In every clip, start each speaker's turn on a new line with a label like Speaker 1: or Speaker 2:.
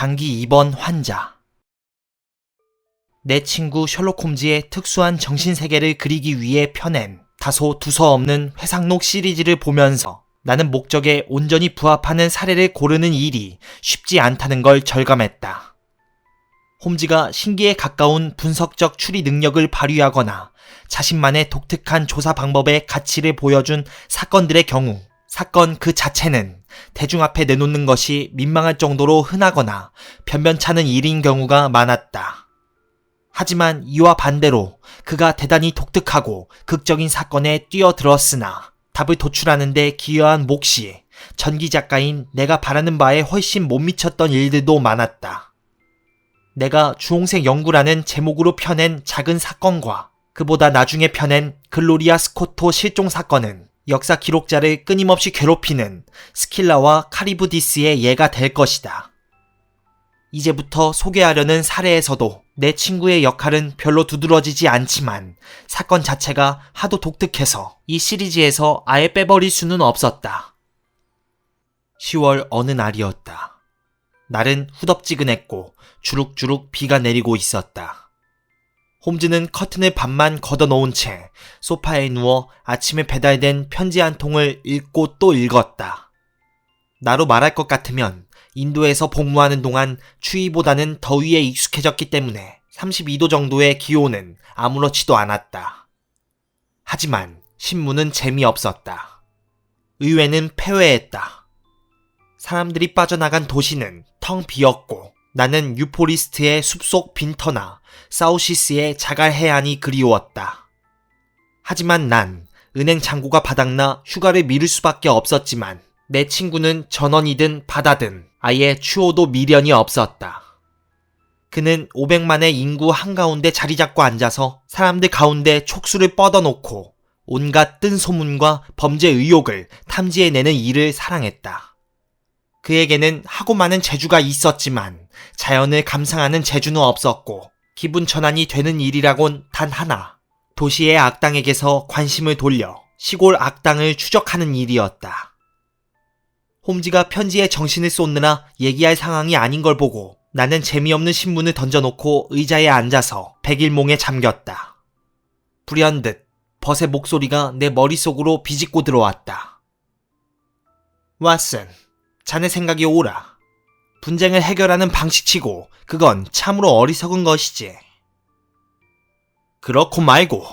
Speaker 1: 장기 입원 환자. 내 친구 셜록 홈즈의 특수한 정신세계를 그리기 위해 펴낸 다소 두서없는 회상록 시리즈를 보면서 나는 목적에 온전히 부합하는 사례를 고르는 일이 쉽지 않다는 걸 절감했다. 홈즈가 신기에 가까운 분석적 추리 능력을 발휘하거나 자신만의 독특한 조사 방법의 가치를 보여준 사건들의 경우 사건 그 자체는 대중 앞에 내놓는 것이 민망할 정도로 흔하거나 변변찮은 일인 경우가 많았다. 하지만 이와 반대로 그가 대단히 독특하고 극적인 사건에 뛰어들었으나 답을 도출하는 데 기여한 몫이 전기 작가인 내가 바라는 바에 훨씬 못 미쳤던 일들도 많았다. 내가 주홍색 연구라는 제목으로 펴낸 작은 사건과 그보다 나중에 펴낸 글로리아 스코토 실종 사건은 역사 기록자를 끊임없이 괴롭히는 스킬라와 카리브디스의 예가 될 것이다. 이제부터 소개하려는 사례에서도 내 친구의 역할은 별로 두드러지지 않지만 사건 자체가 하도 독특해서 이 시리즈에서 아예 빼버릴 수는 없었다. 10월 어느 날이었다. 날은 후덥지근했고 주룩주룩 비가 내리고 있었다. 홈즈는 커튼을 반만 걷어놓은 채 소파에 누워 아침에 배달된 편지 한 통을 읽고 또 읽었다. 나로 말할 것 같으면 인도에서 복무하는 동안 추위보다는 더위에 익숙해졌기 때문에 32도 정도의 기온은 아무렇지도 않았다. 하지만 신문은 재미없었다. 의회는 폐회했다. 사람들이 빠져나간 도시는 텅 비었고 나는 유포리스트의 숲속 빈터나 사우시스의 자갈 해안이 그리웠다. 하지만 난 은행 잔고가 바닥나 휴가를 미룰 수밖에 없었지만 내 친구는 전원이든 바다든 아예 추호도 미련이 없었다. 그는 500만의 인구 한가운데 자리 잡고 앉아서 사람들 가운데 촉수를 뻗어놓고 온갖 뜬 소문과 범죄 의혹을 탐지해내는 일을 사랑했다. 그에게는 하고 많은 재주가 있었지만 자연을 감상하는 재주는 없었고 기분 전환이 되는 일이라곤 단 하나, 도시의 악당에게서 관심을 돌려 시골 악당을 추적하는 일이었다. 홈즈가 편지에 정신을 쏟느라 얘기할 상황이 아닌 걸 보고 나는 재미없는 신문을 던져놓고 의자에 앉아서 백일몽에 잠겼다. 불현듯 벗의 목소리가 내 머릿속으로 비집고 들어왔다. 왓슨, 자네 생각이 옳아. 분쟁을 해결하는 방식치고 그건 참으로 어리석은 것이지. 그렇고 말고.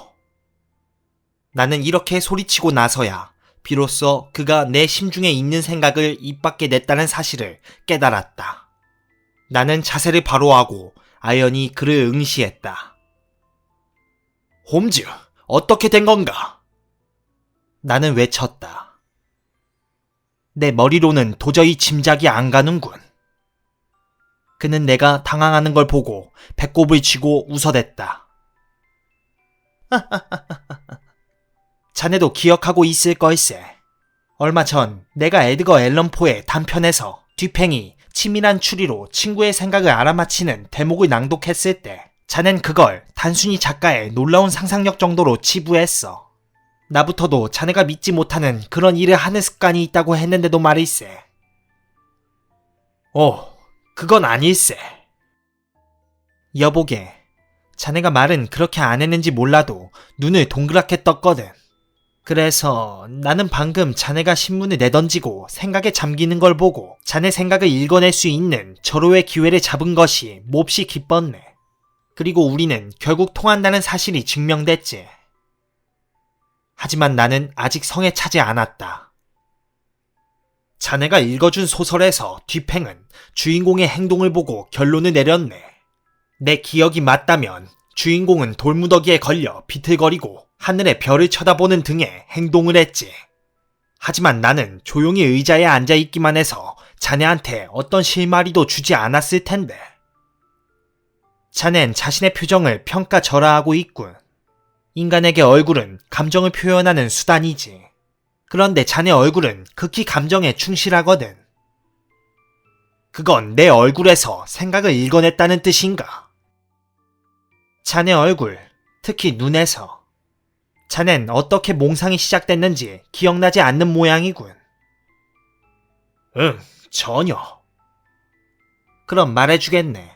Speaker 1: 나는 이렇게 소리치고 나서야 비로소 그가 내 심중에 있는 생각을 입 밖에 냈다는 사실을 깨달았다. 나는 자세를 바로 하고 아연히 그를 응시했다. 홈즈, 어떻게 된 건가? 나는 외쳤다. 내 머리로는 도저히 짐작이 안 가는군. 그는 내가 당황하는 걸 보고 배꼽을 쥐고 웃어댔다. 자네도 기억하고 있을 걸세. 얼마 전 내가 에드거 앨런 포의 단편에서 뒤팽이 치밀한 추리로 친구의 생각을 알아맞히는 대목을 낭독했을 때 자넨 그걸 단순히 작가의 놀라운 상상력 정도로 치부했어. 나부터도 자네가 믿지 못하는 그런 일을 하는 습관이 있다고 했는데도 말일세. 그건 아닐세. 여보게, 자네가 말은 그렇게 안 했는지 몰라도 눈을 동그랗게 떴거든. 그래서 나는 방금 자네가 신문을 내던지고 생각에 잠기는 걸 보고 자네 생각을 읽어낼 수 있는 절호의 기회를 잡은 것이 몹시 기뻤네. 그리고 우리는 결국 통한다는 사실이 증명됐지. 하지만 나는 아직 성에 차지 않았다. 자네가 읽어준 소설에서 뒤팽은 주인공의 행동을 보고 결론을 내렸네. 내 기억이 맞다면 주인공은 돌무더기에 걸려 비틀거리고 하늘의 별을 쳐다보는 등의 행동을 했지. 하지만 나는 조용히 의자에 앉아있기만 해서 자네한테 어떤 실마리도 주지 않았을 텐데. 자넨 자신의 표정을 평가절하하고 있군. 인간에게 얼굴은 감정을 표현하는 수단이지. 그런데 자네 얼굴은 극히 감정에 충실하거든. 그건 내 얼굴에서 생각을 읽어냈다는 뜻인가? 자네 얼굴, 특히 눈에서. 자넨 어떻게 몽상이 시작됐는지 기억나지 않는 모양이군. 응, 전혀. 그럼 말해주겠네.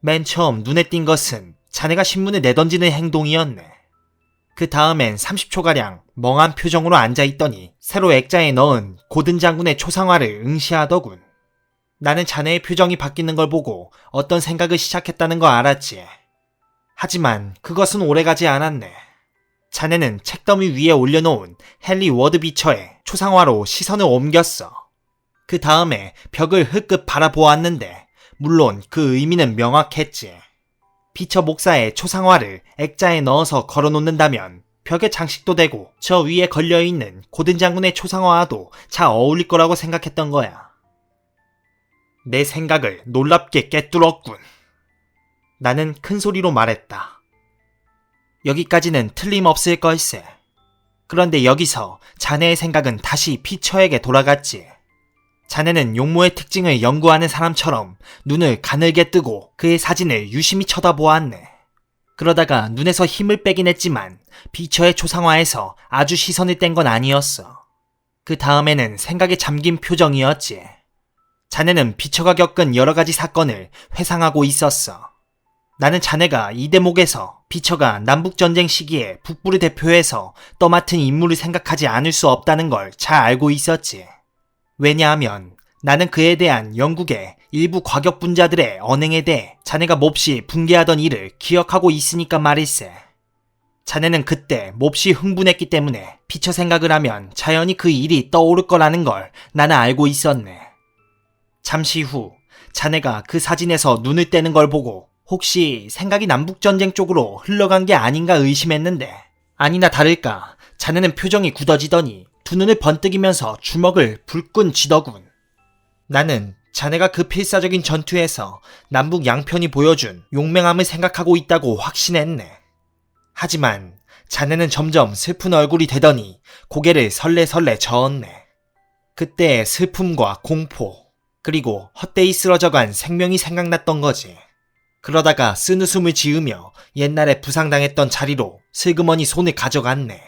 Speaker 1: 맨 처음 눈에 띈 것은 자네가 신문을 내던지는 행동이었네. 그 다음엔 30초가량 멍한 표정으로 앉아있더니 새로 액자에 넣은 고든 장군의 초상화를 응시하더군. 나는 자네의 표정이 바뀌는 걸 보고 어떤 생각을 시작했다는 거 알았지. 하지만 그것은 오래가지 않았네. 자네는 책더미 위에 올려놓은 헨리 워드 비처의 초상화로 시선을 옮겼어. 그 다음에 벽을 흘끗 바라보았는데 물론 그 의미는 명확했지. 비처 목사의 초상화를 액자에 넣어서 걸어놓는다면 벽에 장식도 되고 저 위에 걸려있는 고든 장군의 초상화와도 잘 어울릴 거라고 생각했던 거야. 내 생각을 놀랍게 꿰뚫었군. 나는 큰 소리로 말했다. 여기까지는 틀림없을 걸세. 그런데 여기서 자네의 생각은 다시 피처에게 돌아갔지. 자네는 용모의 특징을 연구하는 사람처럼 눈을 가늘게 뜨고 그의 사진을 유심히 쳐다보았네. 그러다가 눈에서 힘을 빼긴 했지만 비처의 초상화에서 아주 시선을 뗀 건 아니었어. 그 다음에는 생각에 잠긴 표정이었지. 자네는 비처가 겪은 여러 가지 사건을 회상하고 있었어. 나는 자네가 이 대목에서 비처가 남북전쟁 시기에 북부를 대표해서 떠맡은 임무를 생각하지 않을 수 없다는 걸 잘 알고 있었지. 왜냐하면 나는 그에 대한 영국의 일부 과격분자들의 언행에 대해 자네가 몹시 분개하던 일을 기억하고 있으니까 말일세. 자네는 그때 몹시 흥분했기 때문에 비처 생각을 하면 자연히 그 일이 떠오를 거라는 걸 나는 알고 있었네. 잠시 후 자네가 그 사진에서 눈을 떼는 걸 보고 혹시 생각이 남북전쟁 쪽으로 흘러간 게 아닌가 의심했는데 아니나 다를까 자네는 표정이 굳어지더니 두 눈을 번뜩이면서 주먹을 불끈 쥐더군. 나는 자네가 그 필사적인 전투에서 남북 양편이 보여준 용맹함을 생각하고 있다고 확신했네. 하지만 자네는 점점 슬픈 얼굴이 되더니 고개를 설레설레 저었네. 그때의 슬픔과 공포, 그리고 헛되이 쓰러져간 생명이 생각났던 거지. 그러다가 쓴웃음을 지으며 옛날에 부상당했던 자리로 슬그머니 손을 가져갔네.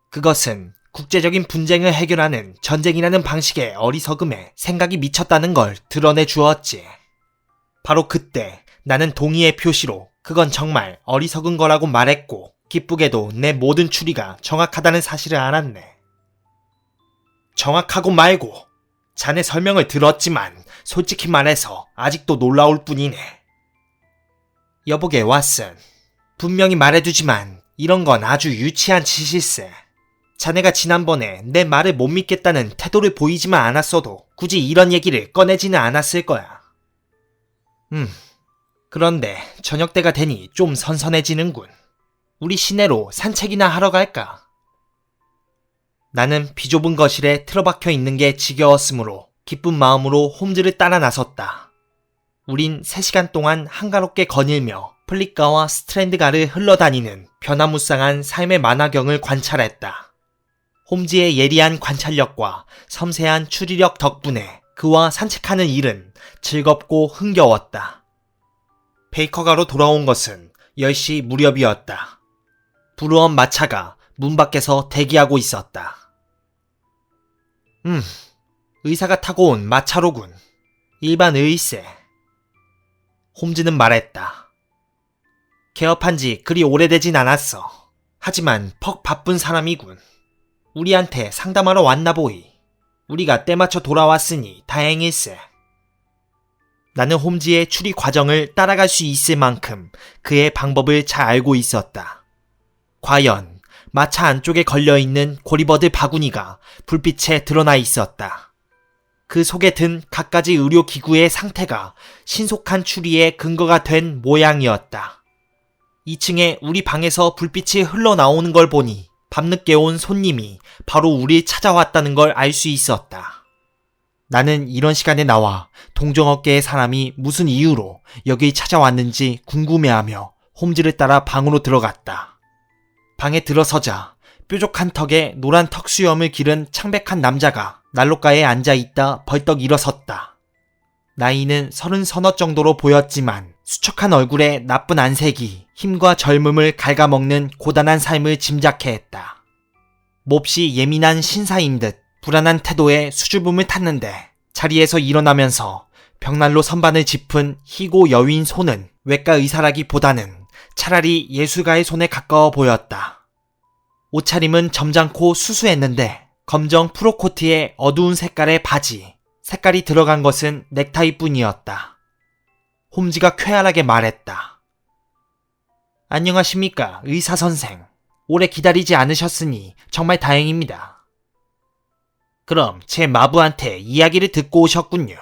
Speaker 1: 그것은 국제적인 분쟁을 해결하는 전쟁이라는 방식의 어리석음에 생각이 미쳤다는 걸 드러내 주었지. 바로 그때 나는 동의의 표시로 그건 정말 어리석은 거라고 말했고 기쁘게도 내 모든 추리가 정확하다는 사실을 알았네. 정확하고 말고 자네 설명을 들었지만 솔직히 말해서 아직도 놀라울 뿐이네. 여보게 왓슨, 분명히 말해두지만 이런 건 아주 유치한 짓일세. 자네가 지난번에 내 말을 못 믿겠다는 태도를 보이지만 않았어도 굳이 이런 얘기를 꺼내지는 않았을 거야. 그런데 저녁 때가 되니 좀 선선해지는군. 우리 시내로 산책이나 하러 갈까? 나는 비좁은 거실에 틀어박혀 있는 게 지겨웠으므로 기쁜 마음으로 홈즈를 따라 나섰다. 우린 3시간 동안 한가롭게 거닐며 플리가와 스트랜드가를 흘러다니는 변화무쌍한 삶의 만화경을 관찰했다. 홈즈의 예리한 관찰력과 섬세한 추리력 덕분에 그와 산책하는 일은 즐겁고 흥겨웠다. 베이커가로 돌아온 것은 10시 무렵이었다. 부르원 마차가 문 밖에서 대기하고 있었다. 의사가 타고 온 마차로군. 일반 의세. 홈즈는 말했다. 개업한 지 그리 오래되진 않았어. 하지만 퍽 바쁜 사람이군. 우리한테 상담하러 왔나 보이. 우리가 때맞춰 돌아왔으니 다행일세. 나는 홈즈의 추리 과정을 따라갈 수 있을 만큼 그의 방법을 잘 알고 있었다. 과연 마차 안쪽에 걸려있는 고리버들 바구니가 불빛에 드러나 있었다. 그 속에 든 갖가지 의료기구의 상태가 신속한 추리의 근거가 된 모양이었다. 2층에 우리 방에서 불빛이 흘러나오는 걸 보니 밤늦게 온 손님이 바로 우릴 찾아왔다는 걸 알 수 있었다. 나는 이런 시간에 나와 동종업계의 사람이 무슨 이유로 여길 찾아왔는지 궁금해하며 홈즈를 따라 방으로 들어갔다. 방에 들어서자 뾰족한 턱에 노란 턱수염을 기른 창백한 남자가 난로가에 앉아있다 벌떡 일어섰다. 나이는 30 서너 정도로 보였지만 수척한 얼굴에 나쁜 안색이 힘과 젊음을 갉아먹는 고단한 삶을 짐작해 했다. 몹시 예민한 신사인 듯 불안한 태도에 수줍음을 탔는데 자리에서 일어나면서 벽난로 선반을 짚은 희고 여윈 손은 외과 의사라기보다는 차라리 예술가의 손에 가까워 보였다. 옷차림은 점잖고 수수했는데 검정 프로코트에 어두운 색깔의 바지, 색깔이 들어간 것은 넥타이뿐이었다. 홈즈가 쾌활하게 말했다. 안녕하십니까, 의사 선생. 오래 기다리지 않으셨으니 정말 다행입니다. 그럼 제 마부한테 이야기를 듣고 오셨군요.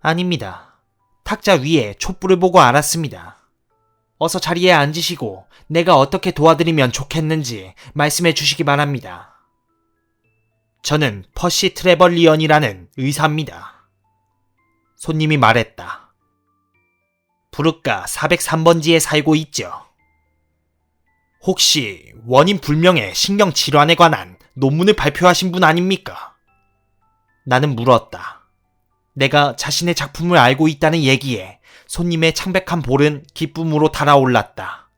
Speaker 1: 아닙니다. 탁자 위에 촛불을 보고 알았습니다. 어서 자리에 앉으시고 내가 어떻게 도와드리면 좋겠는지 말씀해 주시기 바랍니다. 저는 퍼시 트레벌리언이라는 의사입니다. 손님이 말했다. 부르카 403번지에 살고 있죠. 혹시 원인 불명의 신경질환에 관한 논문을 발표하신 분 아닙니까? 나는 물었다. 내가 자신의 작품을 알고 있다는 얘기에 손님의 창백한 볼은 기쁨으로 달아올랐다.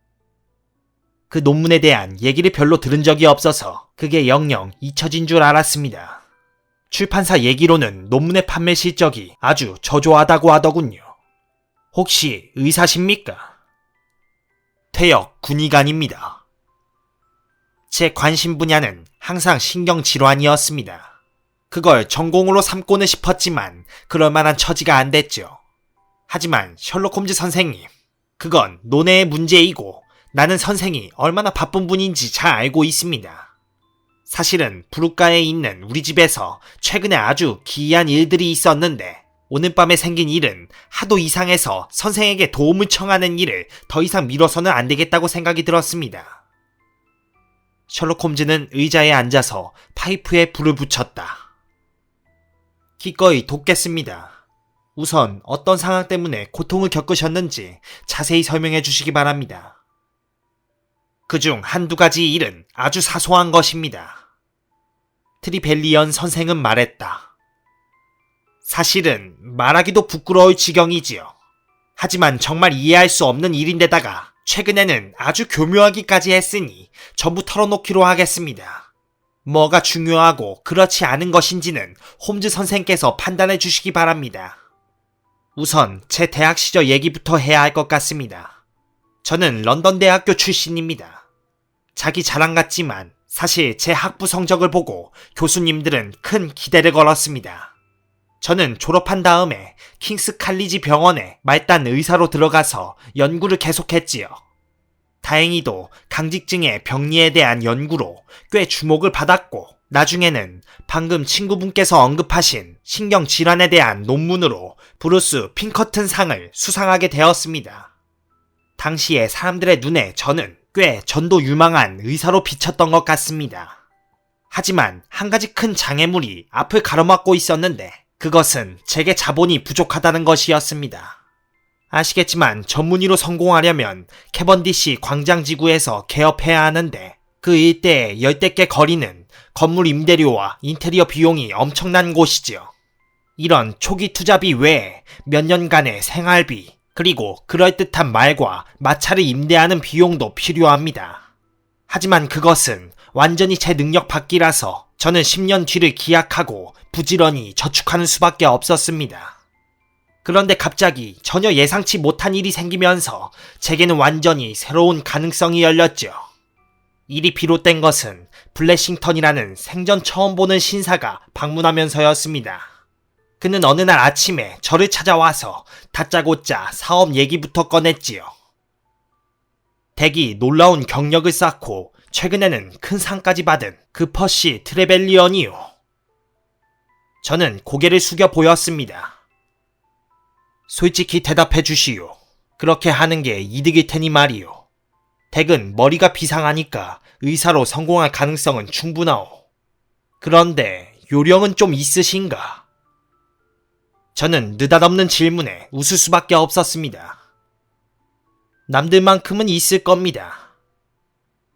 Speaker 1: 그 논문에 대한 얘기를 별로 들은 적이 없어서 그게 영영 잊혀진 줄 알았습니다. 출판사 얘기로는 논문의 판매 실적이 아주 저조하다고 하더군요. 혹시 의사십니까? 퇴역 군의관입니다. 제 관심 분야는 항상 신경질환이었습니다. 그걸 전공으로 삼고는 싶었지만 그럴 만한 처지가 안 됐죠. 하지만 셜록 홈즈 선생님, 그건 논외의 문제이고 나는 선생이 얼마나 바쁜 분인지 잘 알고 있습니다. 사실은 부르카에 있는 우리 집에서 최근에 아주 기이한 일들이 있었는데 오늘 밤에 생긴 일은 하도 이상해서 선생에게 도움을 청하는 일을 더 이상 미뤄서는 안 되겠다고 생각이 들었습니다. 셜록 홈즈는 의자에 앉아서 파이프에 불을 붙였다. 기꺼이 돕겠습니다. 우선 어떤 상황 때문에 고통을 겪으셨는지 자세히 설명해 주시기 바랍니다. 그중 한두 가지 일은 아주 사소한 것입니다. 트리벨리언 선생은 말했다. 사실은 말하기도 부끄러울 지경이지요. 하지만 정말 이해할 수 없는 일인데다가 최근에는 아주 교묘하기까지 했으니 전부 털어놓기로 하겠습니다. 뭐가 중요하고 그렇지 않은 것인지는 홈즈 선생께서 판단해 주시기 바랍니다. 우선 제 대학 시절 얘기부터 해야 할 것 같습니다. 저는 런던 대학교 출신입니다. 자기 자랑 같지만 사실 제 학부 성적을 보고 교수님들은 큰 기대를 걸었습니다. 저는 졸업한 다음에 킹스 칼리지 병원에 말단 의사로 들어가서 연구를 계속했지요. 다행히도 강직증의 병리에 대한 연구로 꽤 주목을 받았고 나중에는 방금 친구분께서 언급하신 신경질환에 대한 논문으로 브루스 핑커튼 상을 수상하게 되었습니다. 당시에 사람들의 눈에 저는 꽤 전도 유망한 의사로 비쳤던 것 같습니다. 하지만 한 가지 큰 장애물이 앞을 가로막고 있었는데 그것은 제게 자본이 부족하다는 것이었습니다. 아시겠지만 전문의로 성공하려면 캐번디시 광장지구에서 개업해야 하는데 그 일대의 열댓 개 거리는 건물 임대료와 인테리어 비용이 엄청난 곳이지요. 이런 초기 투자비 외에 몇 년간의 생활비 그리고 그럴듯한 말과 마차를 임대하는 비용도 필요합니다. 하지만 그것은 완전히 제 능력 밖이라서 저는 10년 뒤를 기약하고 부지런히 저축하는 수밖에 없었습니다. 그런데 갑자기 전혀 예상치 못한 일이 생기면서 제게는 완전히 새로운 가능성이 열렸죠. 일이 비롯된 것은 블래싱턴이라는 생전 처음 보는 신사가 방문하면서였습니다. 그는 어느 날 아침에 저를 찾아와서 다짜고짜 사업 얘기부터 꺼냈지요. 댁이 놀라운 경력을 쌓고 최근에는 큰 상까지 받은 그 퍼시 트레벨리언이요. 저는 고개를 숙여 보였습니다. 솔직히 대답해 주시오. 그렇게 하는 게 이득일 테니 말이오. 댁은 머리가 비상하니까 의사로 성공할 가능성은 충분하오. 그런데 요령은 좀 있으신가? 저는 느닷없는 질문에 웃을 수밖에 없었습니다. 남들만큼은 있을 겁니다.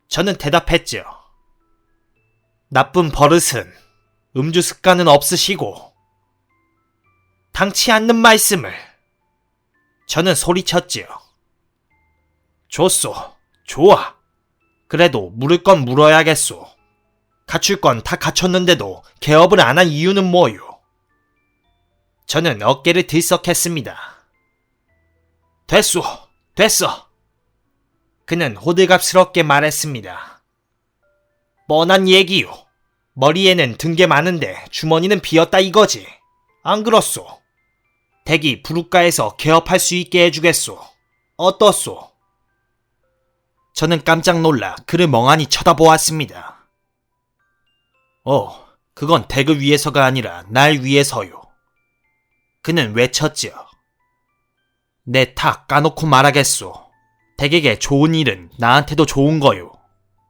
Speaker 1: 저는 대답했죠. 나쁜 버릇은 음주 습관은 없으시고 당치 않는 말씀을 저는 소리쳤지요. 좋소. 좋아. 그래도 물을 건 물어야겠소. 갖출 건 다 갖췄는데도 개업을 안 한 이유는 뭐요? 저는 어깨를 들썩했습니다. 됐소, 됐어. 그는 호들갑스럽게 말했습니다. 뻔한 얘기요. 머리에는 든 게 많은데 주머니는 비었다 이거지. 안 그렇소? 댁이 부둣가에서 개업할 수 있게 해주겠소. 어떻소? 저는 깜짝 놀라 그를 멍하니 쳐다보았습니다. 그건 댁을 위해서가 아니라 날 위해서요. 그는 외쳤지요. 내 탁 까놓고 말하겠소. 댁에게 좋은 일은 나한테도 좋은 거요.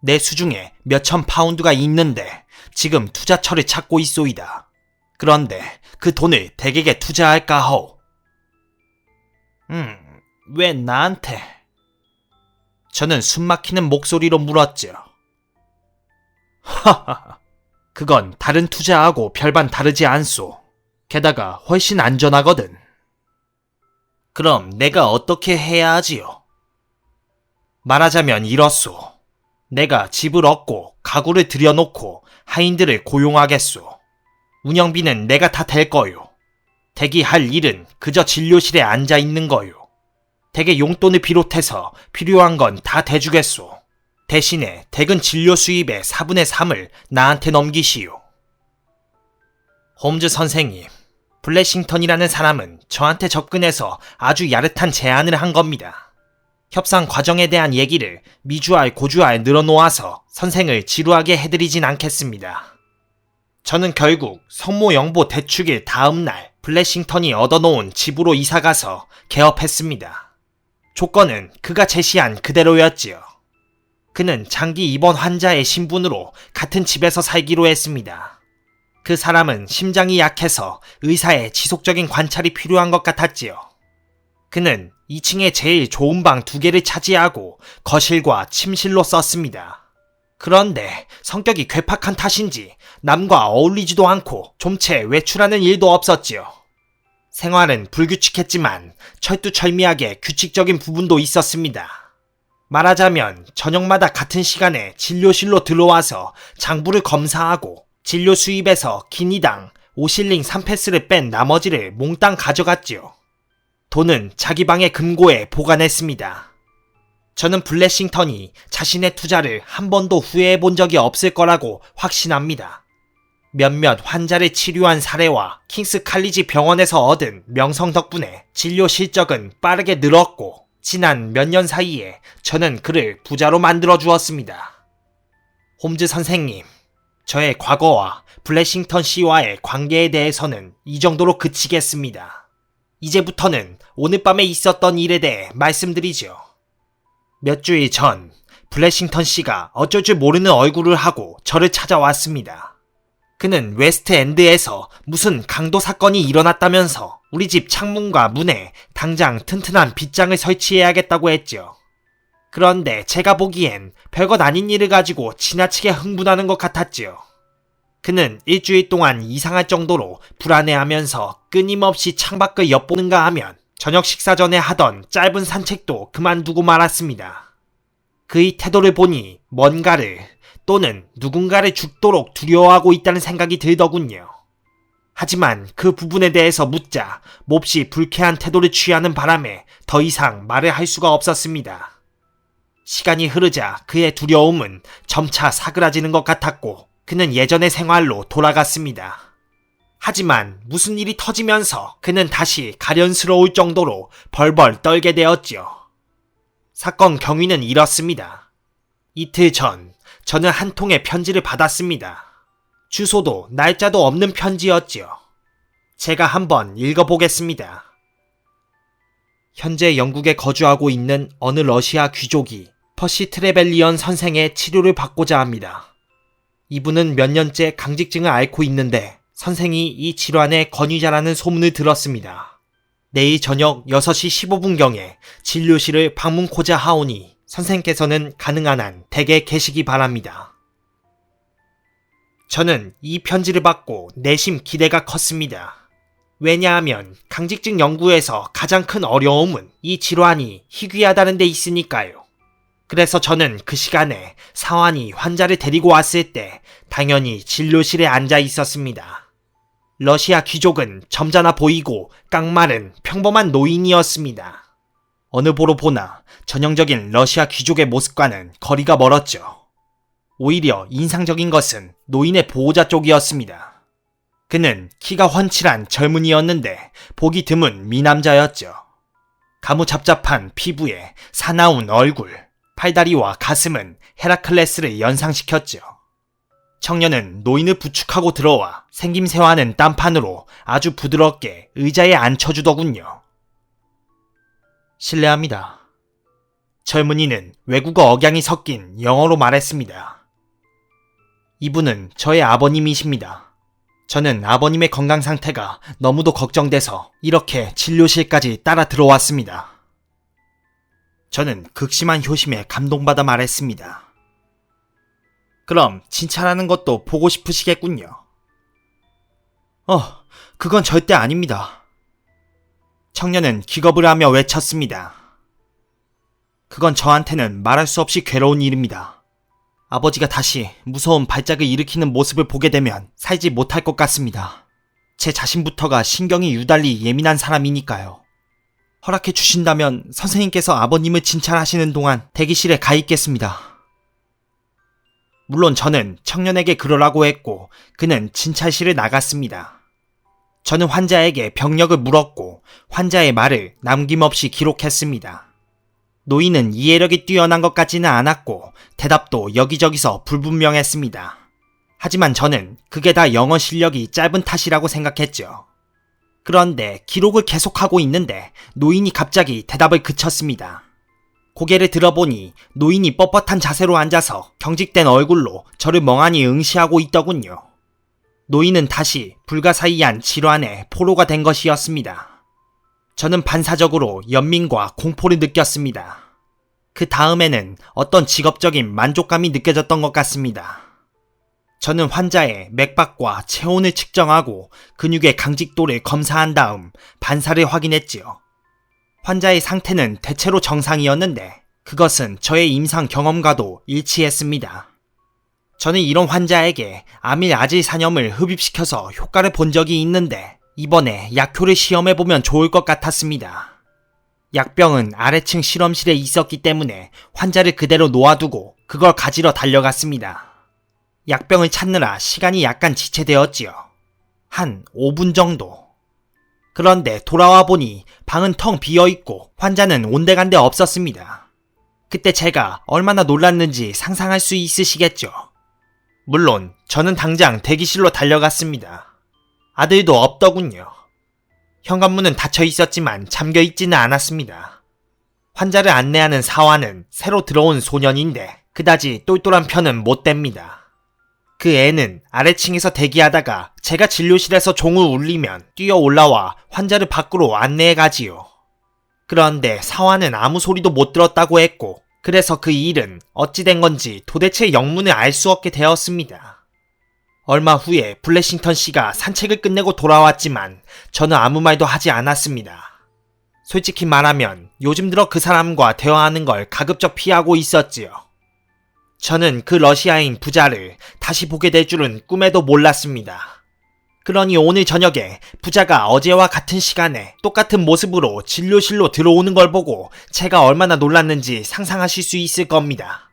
Speaker 1: 내 수중에 몇천 파운드가 있는데 지금 투자처를 찾고 있소이다. 그런데 그 돈을 댁에게 투자할까 하오. 왜 나한테? 저는 숨막히는 목소리로 물었죠. 하하하, 그건 다른 투자하고 별반 다르지 않소. 게다가 훨씬 안전하거든. 그럼 내가 어떻게 해야 하지요? 말하자면 이렇소. 내가 집을 얻고 가구를 들여놓고 하인들을 고용하겠소. 운영비는 내가 다 댈 거요. 댁이 할 일은 그저 진료실에 앉아 있는 거요. 댁의 용돈을 비롯해서 필요한 건 다 대주겠소. 대신에 댁은 진료 수입의 4분의 3을 나한테 넘기시오. 홈즈 선생님, 블래싱턴이라는 사람은 저한테 접근해서 아주 야릇한 제안을 한 겁니다. 협상 과정에 대한 얘기를 미주알 고주알 늘어놓아서 선생을 지루하게 해드리진 않겠습니다. 저는 결국 성모 영보 대축일 다음날 블래싱턴이 얻어놓은 집으로 이사가서 개업했습니다. 조건은 그가 제시한 그대로였지요. 그는 장기 입원 환자의 신분으로 같은 집에서 살기로 했습니다. 그 사람은 심장이 약해서 의사의 지속적인 관찰이 필요한 것 같았지요. 그는 2층에 제일 좋은 방 2개를 차지하고 거실과 침실로 썼습니다. 그런데 성격이 괴팍한 탓인지 남과 어울리지도 않고 좀채 외출하는 일도 없었지요. 생활은 불규칙했지만 철두철미하게 규칙적인 부분도 있었습니다. 말하자면 저녁마다 같은 시간에 진료실로 들어와서 장부를 검사하고 진료 수입에서 기니당 5실링 3패스를 뺀 나머지를 몽땅 가져갔지요. 돈은 자기 방의 금고에 보관했습니다. 저는 블래싱턴이 자신의 투자를 한 번도 후회해 본 적이 없을 거라고 확신합니다. 몇몇 환자를 치료한 사례와 킹스 칼리지 병원에서 얻은 명성 덕분에 진료 실적은 빠르게 늘었고 지난 몇 년 사이에 저는 그를 부자로 만들어 주었습니다. 홈즈 선생님, 저의 과거와 블래싱턴 씨와의 관계에 대해서는 이 정도로 그치겠습니다. 이제부터는 오늘 밤에 있었던 일에 대해 말씀드리죠. 몇 주일 전 블래싱턴 씨가 어쩔 줄 모르는 얼굴을 하고 저를 찾아왔습니다. 그는 웨스트엔드에서 무슨 강도 사건이 일어났다면서 우리 집 창문과 문에 당장 튼튼한 빗장을 설치해야겠다고 했죠. 그런데 제가 보기엔 별것 아닌 일을 가지고 지나치게 흥분하는 것 같았지요. 그는 일주일 동안 이상할 정도로 불안해하면서 끊임없이 창밖을 엿보는가 하면 저녁 식사 전에 하던 짧은 산책도 그만두고 말았습니다. 그의 태도를 보니 뭔가를 또는 누군가를 죽도록 두려워하고 있다는 생각이 들더군요. 하지만 그 부분에 대해서 묻자 몹시 불쾌한 태도를 취하는 바람에 더 이상 말을 할 수가 없었습니다. 시간이 흐르자 그의 두려움은 점차 사그라지는 것 같았고 그는 예전의 생활로 돌아갔습니다. 하지만 무슨 일이 터지면서 그는 다시 가련스러울 정도로 벌벌 떨게 되었지요. 사건 경위는 이렇습니다. 이틀 전 저는 한 통의 편지를 받았습니다. 주소도 날짜도 없는 편지였지요. 제가 한번 읽어보겠습니다. 현재 영국에 거주하고 있는 어느 러시아 귀족이 퍼시 트레벨리언 선생의 치료를 받고자 합니다. 이분은 몇 년째 강직증을 앓고 있는데 선생이 이 질환의 권위자라는 소문을 들었습니다. 내일 저녁 6시 15분경에 진료실을 방문코자 하오니 선생께서는 가능한 한 댁에 계시기 바랍니다. 저는 이 편지를 받고 내심 기대가 컸습니다. 왜냐하면 강직증 연구에서 가장 큰 어려움은 이 질환이 희귀하다는 데 있으니까요. 그래서 저는 그 시간에 사환이 환자를 데리고 왔을 때 당연히 진료실에 앉아 있었습니다. 러시아 귀족은 점잖아 보이고 깡마른 평범한 노인이었습니다. 어느 보로 보나 전형적인 러시아 귀족의 모습과는 거리가 멀었죠. 오히려 인상적인 것은 노인의 보호자 쪽이었습니다. 그는 키가 훤칠한 젊은이였는데 보기 드문 미남자였죠. 가무잡잡한 피부에 사나운 얼굴, 팔다리와 가슴은 헤라클레스를 연상시켰죠. 청년은 노인을 부축하고 들어와 생김새와는 딴판으로 아주 부드럽게 의자에 앉혀주더군요. 실례합니다. 젊은이는 외국어 억양이 섞인 영어로 말했습니다. 이분은 저의 아버님이십니다. 저는 아버님의 건강 상태가 너무도 걱정돼서 이렇게 진료실까지 따라 들어왔습니다. 저는 극심한 효심에 감동받아 말했습니다. 그럼 진찰하는 것도 보고 싶으시겠군요. 그건 절대 아닙니다. 청년은 기겁을 하며 외쳤습니다. 그건 저한테는 말할 수 없이 괴로운 일입니다. 아버지가 다시 무서운 발작을 일으키는 모습을 보게 되면 살지 못할 것 같습니다. 제 자신부터가 신경이 유달리 예민한 사람이니까요. 허락해 주신다면 선생님께서 아버님을 진찰하시는 동안 대기실에 가 있겠습니다. 물론 저는 청년에게 그러라고 했고 그는 진찰실을 나갔습니다. 저는 환자에게 병력을 물었고 환자의 말을 남김없이 기록했습니다. 노인은 이해력이 뛰어난 것 같지는 않았고 대답도 여기저기서 불분명했습니다. 하지만 저는 그게 다 영어 실력이 짧은 탓이라고 생각했죠. 그런데 기록을 계속하고 있는데 노인이 갑자기 대답을 그쳤습니다. 고개를 들어보니 노인이 뻣뻣한 자세로 앉아서 경직된 얼굴로 저를 멍하니 응시하고 있더군요. 노인은 다시 불가사의한 질환에 포로가 된 것이었습니다. 저는 반사적으로 연민과 공포를 느꼈습니다. 그 다음에는 어떤 직업적인 만족감이 느껴졌던 것 같습니다. 저는 환자의 맥박과 체온을 측정하고 근육의 강직도를 검사한 다음 반사를 확인했지요. 환자의 상태는 대체로 정상이었는데 그것은 저의 임상 경험과도 일치했습니다. 저는 이런 환자에게 아밀아질산염을 흡입시켜서 효과를 본 적이 있는데 이번에 약효를 시험해보면 좋을 것 같았습니다. 약병은 아래층 실험실에 있었기 때문에 환자를 그대로 놓아두고 그걸 가지러 달려갔습니다. 약병을 찾느라 시간이 약간 지체되었지요. 한 5분 정도. 그런데 돌아와 보니 방은 텅 비어있고 환자는 온데간데 없었습니다. 그때 제가 얼마나 놀랐는지 상상할 수 있으시겠죠. 물론 저는 당장 대기실로 달려갔습니다. 아들도 없더군요. 현관문은 닫혀 있었지만 잠겨 있지는 않았습니다. 환자를 안내하는 사화는 새로 들어온 소년인데 그다지 똘똘한 편은 못 됩니다. 그 애는 아래층에서 대기하다가 제가 진료실에서 종을 울리면 뛰어 올라와 환자를 밖으로 안내해 가지요. 그런데 사화는 아무 소리도 못 들었다고 했고 그래서 그 일은 어찌 된 건지 도대체 영문을 알 수 없게 되었습니다. 얼마 후에 블래싱턴 씨가 산책을 끝내고 돌아왔지만 저는 아무 말도 하지 않았습니다. 솔직히 말하면 요즘 들어 그 사람과 대화하는 걸 가급적 피하고 있었지요. 저는 그 러시아인 부자를 다시 보게 될 줄은 꿈에도 몰랐습니다. 그러니 오늘 저녁에 부자가 어제와 같은 시간에 똑같은 모습으로 진료실로 들어오는 걸 보고 제가 얼마나 놀랐는지 상상하실 수 있을 겁니다.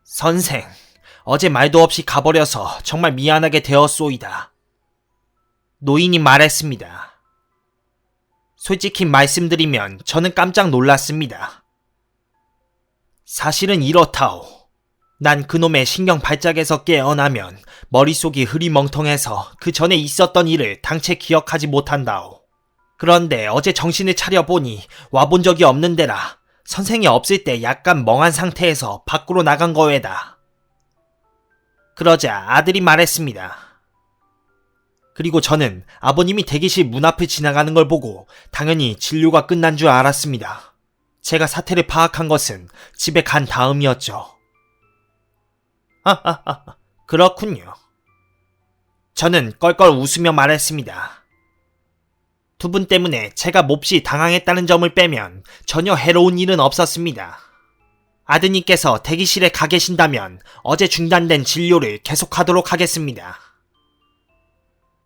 Speaker 1: 선생, 어제 말도 없이 가버려서 정말 미안하게 되었소이다. 노인이 말했습니다. 솔직히 말씀드리면 저는 깜짝 놀랐습니다. 사실은 이렇다오. 난 그놈의 신경 발작에서 깨어나면 머릿속이 흐리멍텅해서 그 전에 있었던 일을 당최 기억하지 못한다오. 그런데 어제 정신을 차려보니 와본 적이 없는 데라 선생이 없을 때 약간 멍한 상태에서 밖으로 나간 거외다. 그러자 아들이 말했습니다. 그리고 저는 아버님이 대기실 문 앞을 지나가는 걸 보고 당연히 진료가 끝난 줄 알았습니다. 제가 사태를 파악한 것은 집에 간 다음이었죠. 그렇군요. 저는 껄껄 웃으며 말했습니다. 두 분 때문에 제가 몹시 당황했다는 점을 빼면 전혀 해로운 일은 없었습니다. 아드님께서 대기실에 가 계신다면 어제 중단된 진료를 계속하도록 하겠습니다.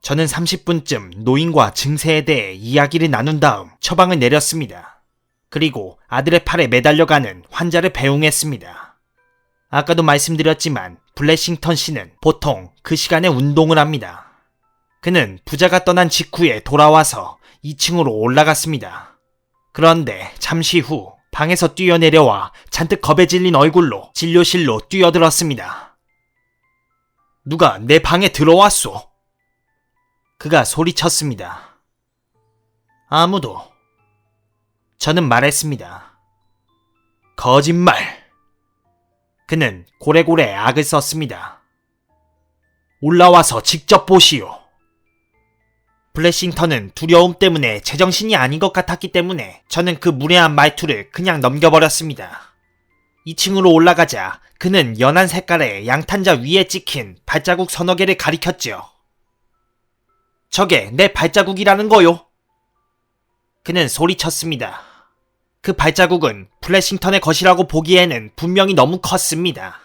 Speaker 1: 저는 30분쯤 노인과 증세에 대해 이야기를 나눈 다음 처방을 내렸습니다. 그리고 아들의 팔에 매달려가는 환자를 배웅했습니다. 아까도 말씀드렸지만 블래싱턴 씨는 보통 그 시간에 운동을 합니다. 그는 부자가 떠난 직후에 돌아와서 2층으로 올라갔습니다. 그런데 잠시 후 방에서 뛰어내려와 잔뜩 겁에 질린 얼굴로 진료실로 뛰어들었습니다. 누가 내 방에 들어왔소? 그가 소리쳤습니다. 아무도. 저는 말했습니다. 거짓말. 그는 고래고래 악을 썼습니다. 올라와서 직접 보시오. 블래싱턴은 두려움 때문에 제정신이 아닌 것 같았기 때문에 저는 그 무례한 말투를 그냥 넘겨버렸습니다. 2층으로 올라가자 그는 연한 색깔의 양탄자 위에 찍힌 발자국 서너 개를 가리켰지요. 저게 내 발자국이라는 거요. 그는 소리쳤습니다. 그 발자국은 블래싱턴의 것이라고 보기에는 분명히 너무 컸습니다.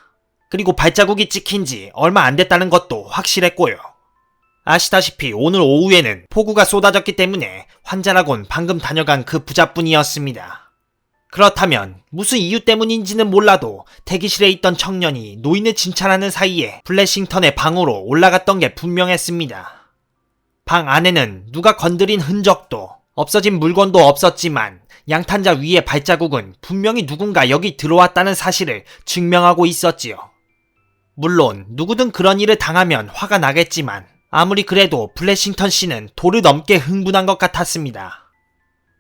Speaker 1: 그리고 발자국이 찍힌 지 얼마 안 됐다는 것도 확실했고요. 아시다시피 오늘 오후에는 폭우가 쏟아졌기 때문에 환자라곤 방금 다녀간 그 부자뿐이었습니다. 그렇다면 무슨 이유 때문인지는 몰라도 대기실에 있던 청년이 노인을 진찰하는 사이에 블래싱턴의 방으로 올라갔던 게 분명했습니다. 방 안에는 누가 건드린 흔적도 없어진 물건도 없었지만 양탄자 위의 발자국은 분명히 누군가 여기 들어왔다는 사실을 증명하고 있었지요. 물론 누구든 그런 일을 당하면 화가 나겠지만 아무리 그래도 블래싱턴 씨는 도를 넘게 흥분한 것 같았습니다.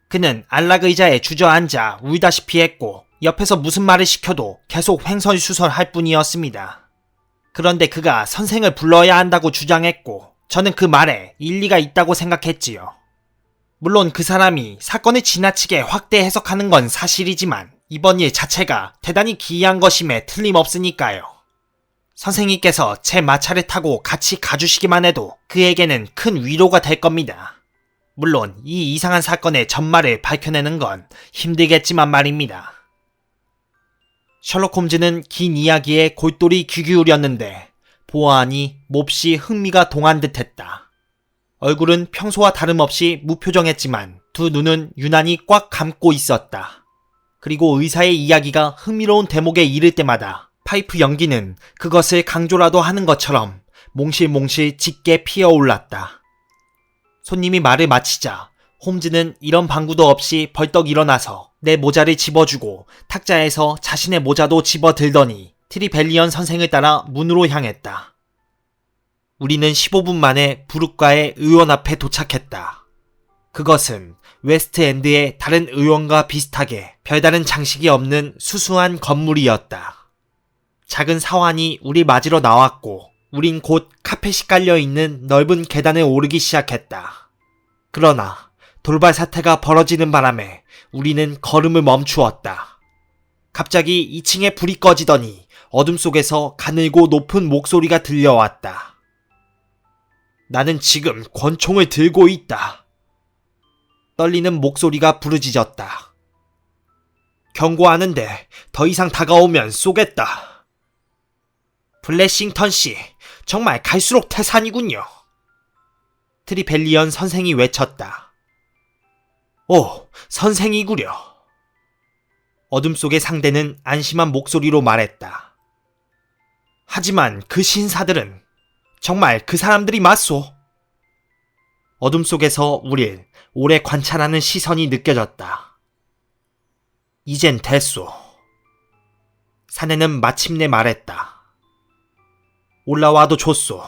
Speaker 1: 그는 안락 의자에 주저앉아 울다시피 했고 옆에서 무슨 말을 시켜도 계속 횡설수설할 뿐이었습니다. 그런데 그가 선생을 불러야 한다고 주장했고 저는 그 말에 일리가 있다고 생각했지요. 물론 그 사람이 사건을 지나치게 확대 해석하는 건 사실이지만 이번 일 자체가 대단히 기이한 것임에 틀림없으니까요. 선생님께서 제 마차를 타고 같이 가주시기만 해도 그에게는 큰 위로가 될 겁니다. 물론 이 이상한 사건의 전말을 밝혀내는 건 힘들겠지만 말입니다. 셜록 홈즈는 긴 이야기에 골똘히 귀 기울였는데 보아하니 몹시 흥미가 동한 듯했다. 얼굴은 평소와 다름없이 무표정했지만 두 눈은 유난히 꽉 감고 있었다. 그리고 의사의 이야기가 흥미로운 대목에 이를 때마다 파이프 연기는 그것을 강조라도 하는 것처럼 몽실몽실 짙게 피어올랐다. 손님이 말을 마치자 홈즈는 이런 방구도 없이 벌떡 일어나서 내 모자를 집어주고 탁자에서 자신의 모자도 집어들더니 트리벨리언 선생을 따라 문으로 향했다. 우리는 15분 만에 부룩과의 의원 앞에 도착했다. 그것은 웨스트엔드의 다른 의원과 비슷하게 별다른 장식이 없는 수수한 건물이었다. 작은 사환이 우리 맞으러 나왔고 우린 곧 카펫이 깔려있는 넓은 계단을 오르기 시작했다. 그러나 돌발 사태가 벌어지는 바람에 우리는 걸음을 멈추었다. 갑자기 2층에 불이 꺼지더니 어둠 속에서 가늘고 높은 목소리가 들려왔다. 나는 지금 권총을 들고 있다. 떨리는 목소리가 부르짖었다. 경고하는데 더 이상 다가오면 쏘겠다. 블래싱턴 씨, 정말 갈수록 태산이군요. 트리벨리언 선생이 외쳤다. 오, 선생이구려. 어둠 속의 상대는 안심한 목소리로 말했다. 하지만 그 신사들은 정말 그 사람들이 맞소? 어둠 속에서 우릴 오래 관찰하는 시선이 느껴졌다. 이젠 됐소. 사내는 마침내 말했다. 올라와도 좋소.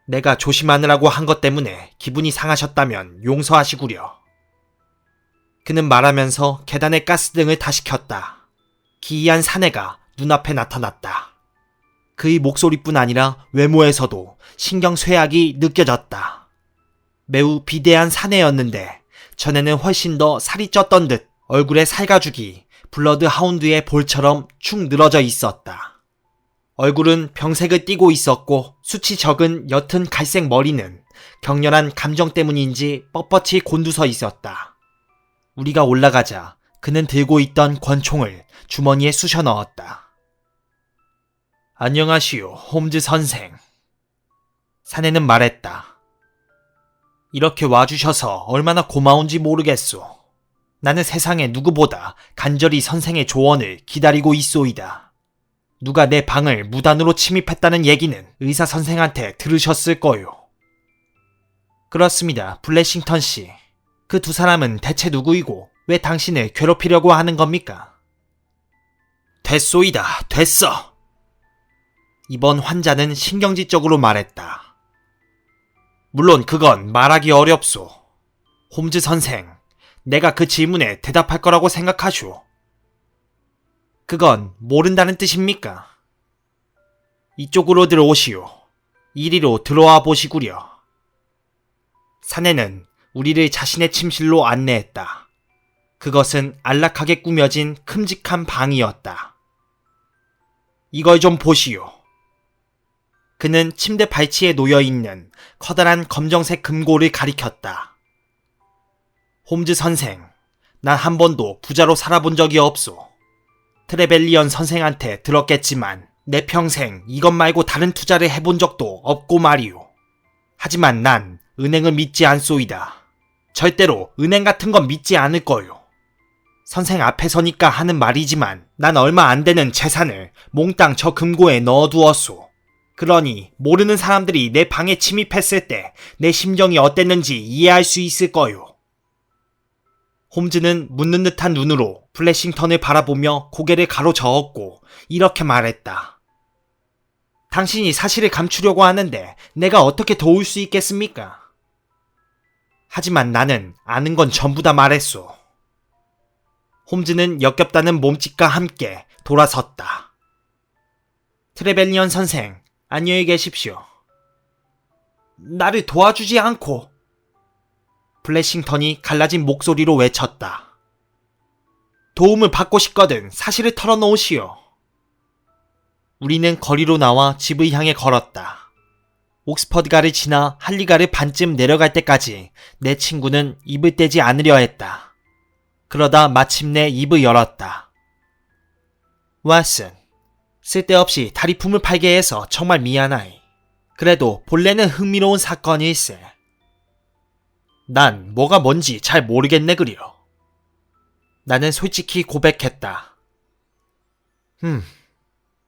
Speaker 1: 내가 조심하느라고 한 것 때문에 기분이 상하셨다면 용서하시구려. 그는 말하면서 계단의 가스등을 다시 켰다. 기이한 사내가 눈앞에 나타났다. 그의 목소리뿐 아니라 외모에서도 신경쇠약이 느껴졌다. 매우 비대한 사내였는데 전에는 훨씬 더 살이 쪘던 듯 얼굴의 살가죽이 블러드 하운드의 볼처럼 축 늘어져 있었다. 얼굴은 병색을 띠고 있었고 수치 적은 옅은 갈색 머리는 격렬한 감정 때문인지 뻣뻣이 곤두서 있었다. 우리가 올라가자 그는 들고 있던 권총을 주머니에 쑤셔 넣었다. 안녕하시오, 홈즈 선생. 사내는 말했다. 이렇게 와주셔서 얼마나 고마운지 모르겠소. 나는 세상에 누구보다 간절히 선생의 조언을 기다리고 있소이다. 누가 내 방을 무단으로 침입했다는 얘기는 의사 선생한테 들으셨을 거요. 그렇습니다, 블래싱턴 씨. 그 두 사람은 대체 누구이고 왜 당신을 괴롭히려고 하는 겁니까? 됐소이다, 됐어. 이번 환자는 신경질적으로 말했다. 물론 그건 말하기 어렵소. 홈즈 선생, 내가 그 질문에 대답할 거라고 생각하쇼. 그건 모른다는 뜻입니까? 이쪽으로 들어오시오. 이리로 들어와 보시구려. 사내는 우리를 자신의 침실로 안내했다. 그것은 안락하게 꾸며진 큼직한 방이었다. 이걸 좀 보시오. 그는 침대 발치에 놓여있는 커다란 검정색 금고를 가리켰다. 홈즈 선생, 난 한 번도 부자로 살아본 적이 없소. 트레벨리언 선생한테 들었겠지만 내 평생 이것 말고 다른 투자를 해본 적도 없고 말이오. 하지만 난 은행을 믿지 않소이다. 절대로 은행 같은 건 믿지 않을 거요. 선생 앞에서니까 하는 말이지만 난 얼마 안 되는 재산을 몽땅 저 금고에 넣어두었소. 그러니 모르는 사람들이 내 방에 침입했을 때 내 심정이 어땠는지 이해할 수 있을 거요. 홈즈는 묻는 듯한 눈으로 블래싱턴을 바라보며 고개를 가로저었고 이렇게 말했다. 당신이 사실을 감추려고 하는데 내가 어떻게 도울 수 있겠습니까? 하지만 나는 아는 건 전부 다 말했소. 홈즈는 역겹다는 몸짓과 함께 돌아섰다. 트레벨리언 선생, 안녕히 계십시오. 나를 도와주지 않고. 블래싱턴이 갈라진 목소리로 외쳤다. 도움을 받고 싶거든 사실을 털어놓으시오. 우리는 거리로 나와 집을 향해 걸었다. 옥스퍼드가를 지나 할리가를 반쯤 내려갈 때까지 내 친구는 입을 떼지 않으려 했다. 그러다 마침내 입을 열었다. 왓슨, 쓸데없이 다리품을 팔게 해서 정말 미안하이. 그래도 본래는 흥미로운 사건일세. 난 뭐가 뭔지 잘 모르겠네 그려. 나는 솔직히 고백했다.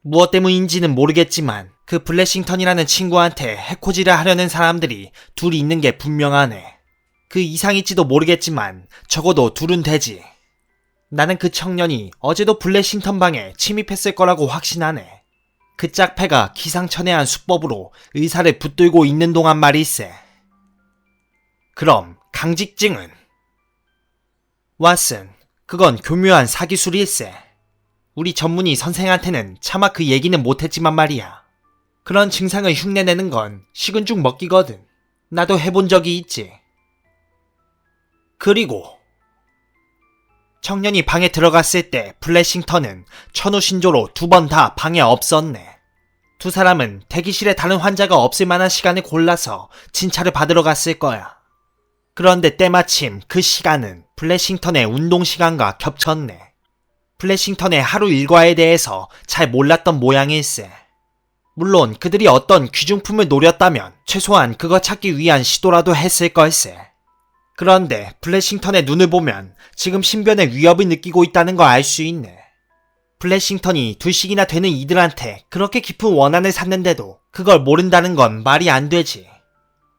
Speaker 1: 무엇 때문인지는 모르겠지만 그 블래싱턴이라는 친구한테 해코지를 하려는 사람들이 둘이 있는 게 분명하네. 그 이상일지도 모르겠지만 적어도 둘은 되지. 나는 그 청년이 어제도 블래싱턴 방에 침입했을 거라고 확신하네. 그 짝패가 기상천외한 수법으로 의사를 붙들고 있는 동안 말일세. 그럼 강직증은? 왓슨, 그건 교묘한 사기술일세. 우리 전문의 선생한테는 차마 그 얘기는 못했지만 말이야. 그런 증상을 흉내내는 건 식은 죽 먹기거든. 나도 해본 적이 있지. 그리고 청년이 방에 들어갔을 때 블래싱턴은 천우신조로 2번 다 방에 없었네. 두 사람은 대기실에 다른 환자가 없을 만한 시간을 골라서 진찰을 받으러 갔을 거야. 그런데 때마침 그 시간은 블래싱턴의 운동 시간과 겹쳤네. 블래싱턴의 하루 일과에 대해서 잘 몰랐던 모양일세. 물론 그들이 어떤 귀중품을 노렸다면 최소한 그거 찾기 위한 시도라도 했을 걸세. 그런데 블래싱턴의 눈을 보면 지금 신변의 위협을 느끼고 있다는 걸 알 수 있네. 블래싱턴이 둘씩이나 되는 이들한테 그렇게 깊은 원한을 샀는데도 그걸 모른다는 건 말이 안 되지.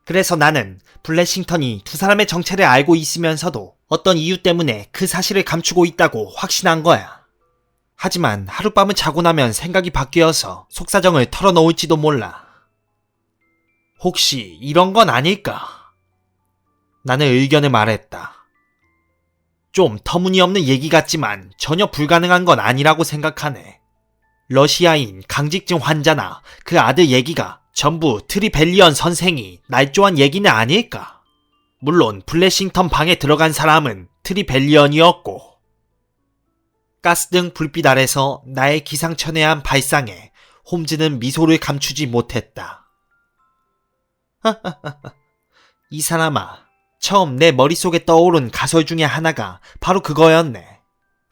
Speaker 1: 그래서 나는 블래싱턴이 두 사람의 정체를 알고 있으면서도 어떤 이유 때문에 그 사실을 감추고 있다고 확신한 거야. 하지만 하룻밤을 자고 나면 생각이 바뀌어서 속사정을 털어놓을지도 몰라. 혹시 이런 건 아닐까? 나는 의견을 말했다. 좀 터무니없는 얘기 같지만 전혀 불가능한 건 아니라고 생각하네. 러시아인 강직증 환자나 그 아들 얘기가 전부 트리벨리언 선생이 날조한 얘기는 아닐까? 물론 블래싱턴 방에 들어간 사람은 트리벨리언이었고. 가스등 불빛 아래서 나의 기상천외한 발상에 홈즈는 미소를 감추지 못했다. 이 사람아, 처음 내 머릿속에 떠오른 가설 중에 하나가 바로 그거였네.